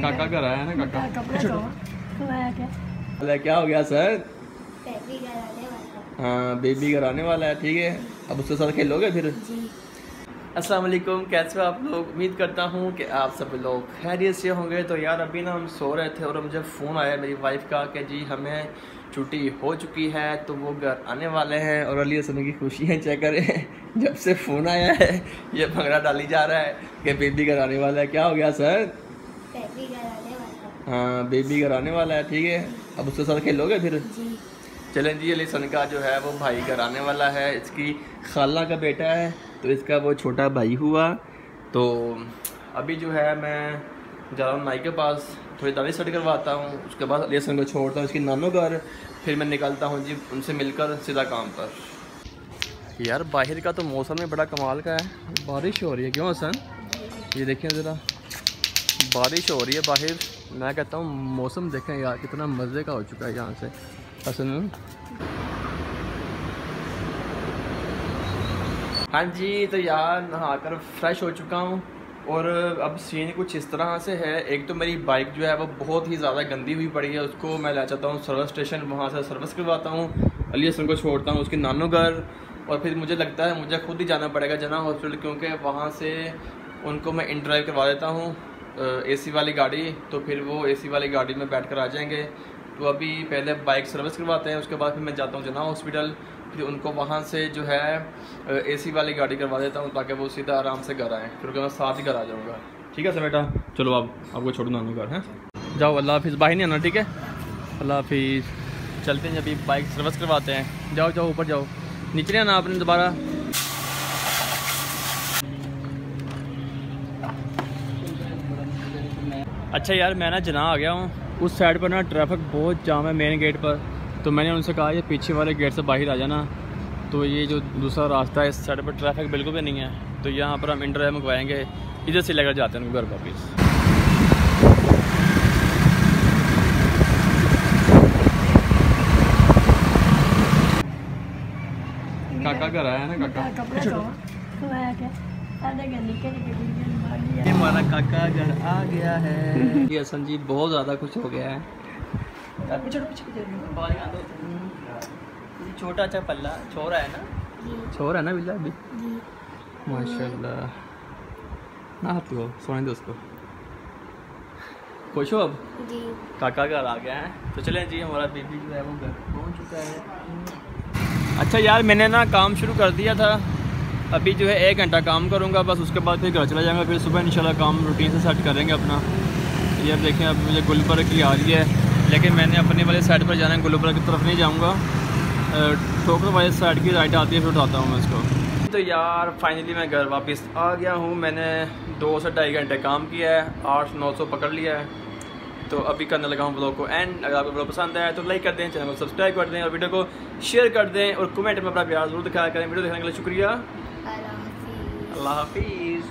काका घर आया ना काका। क्या हो गया सर? हाँ बेबी घर आने वाला है, ठीक है। अब उसके साथ खेलोगे फिर? अस्सलाम वालेकुम, कैसे हो आप लोग? उम्मीद करता हूँ कि आप सब लोग खैरियत से होंगे। तो यार अभी ना हम सो रहे थे और मुझे फ़ोन आया मेरी वाइफ का कि जी हमें छुट्टी हो चुकी है, तो वो घर आने वाले हैं। और अली हसन की खुशियाँ चेक करें, जब से फ़ोन आया है ये भंगड़ा डाली जा रहा है कि बेबी घर आने वाला है। क्या हो गया सर? बेबी घर आने वाला है। हाँ बेबी घर आने वाला है, ठीक है। अब उसके साथ खेलोगे फिर? चलें जी, अली हसन का जो है वो भाई घर आने वाला है। इसकी खाला का बेटा है, तो इसका वो छोटा भाई हुआ। तो अभी जो है मैं जा रहा हूँ नाई के पास, थोड़ी दाढ़ी सेट करवाता हूँ। उसके बाद अली हसन को छोड़ता हूँ इसकी नानों घर, फिर मैं निकलता हूँ जी उनसे मिलकर सीधा काम पर। यार बाहर का तो मौसम में बड़ा कमाल का है, बारिश हो रही है। क्यों हसन? ये देखें ज़रा, बारिश हो रही है बाहर। मैं कहता हूँ मौसम देखें यार कितना मज़े का हो चुका है यहाँ से। हसन हाँ जी, तो यार नहाकर फ्रेश हो चुका हूँ और अब सीन कुछ इस तरह से है। एक तो मेरी बाइक जो है वो बहुत ही ज़्यादा गंदी हुई पड़ी है, उसको मैं ले जाता हूँ सर्विस स्टेशन, वहाँ से सर्विस करवाता हूँ। अली हसन को छोड़ता हूँ उसके नानों घर, और फिर मुझे लगता है मुझे खुद ही जाना पड़ेगा जना हॉस्पिटल, क्योंकि वहाँ से उनको मैं इन ड्राइव करवा देता हूँ AC वाली गाड़ी, तो फिर वो AC वाली गाड़ी में बैठ कर आ जाएंगे। तो अभी पहले बाइक सर्विस करवाते हैं, उसके बाद फिर मैं जाता हूँ जना हॉस्पिटल, फिर उनको वहाँ से जो है AC वाली गाड़ी करवा देता हूँ ताकि वो सीधा आराम से घर आएँ। फिर मैं साथ ही घर आ जाऊँगा। ठीक है सर बेटा, चलो आपको छोड़ो नानू घर हैं। जाओ, अल्लाह हाफिज़। बाहर नहीं आना, ठीक है? अल्लाह हाफिज़। चलते हैं, अभी बाइक सर्विस करवाते हैं। जाओ जाओ ऊपर जाओ, नीचे नहीं आना आपने दोबारा। अच्छा यार मैं ना जना आ गया हूँ। उस साइड पर ना ट्रैफिक बहुत जाम है मेन गेट पर, तो मैंने उनसे कहा ये पीछे वाले गेट से बाहर आ जाना। तो ये जो दूसरा रास्ता है इस साइड पर ट्रैफिक बिल्कुल भी नहीं है, तो यहाँ पर हम इन ड्राइव मंगवाएंगे, इधर से लेकर जाते हैं घर वापस। काका घर आया ना काका। हमारा काका घर आ गया है। ये हसन जी बहुत ज़्यादा कुछ हो गया है। छोटा अच्छा पल्ला छोरा है ना, छोरा है ना बिल्ला अभी। माशाल्लाह ना हाथी हो, सोने दो उसको। खुश हो अब? काका घर आ गया है। तो चलें जी, हमारा बेबी जो है वो घर पहुँच चुका है। अच्छा यार मैंने ना काम शुरू कर दिया था, अभी जो है 1 घंटा काम करूँगा बस, उसके बाद फिर घर चला जाऊँगा। फिर सुबह इंशाल्लाह काम रूटीन से सेट करेंगे अपना। ये अब देखें, अब मुझे गुलबर्ग की आ रही है, लेकिन मैंने अपने वाले साइड पर जाना है, गुलबर्ग की तरफ नहीं जाऊँगा। ठोकर वाले साइड की राइट आती है, फिर उठाता हूँ मैं इसको। तो यार फाइनली मैं घर वापस आ गया हूँ। मैंने 2 से 2.5 घंटे काम किया है, 800-900 पकड़ लिया है। तो अभी करने लगा हूँ ब्लॉग को एंड। अगर आपको ब्लॉग पसंद आया तो लाइक कर दें, चैनल को सब्सक्राइब कर दें और वीडियो को शेयर कर दें और कमेंट में अपना प्यार जरूर दिखाया करें। वीडियो देखने के लिए शुक्रिया। अल्लाह हाफिज़।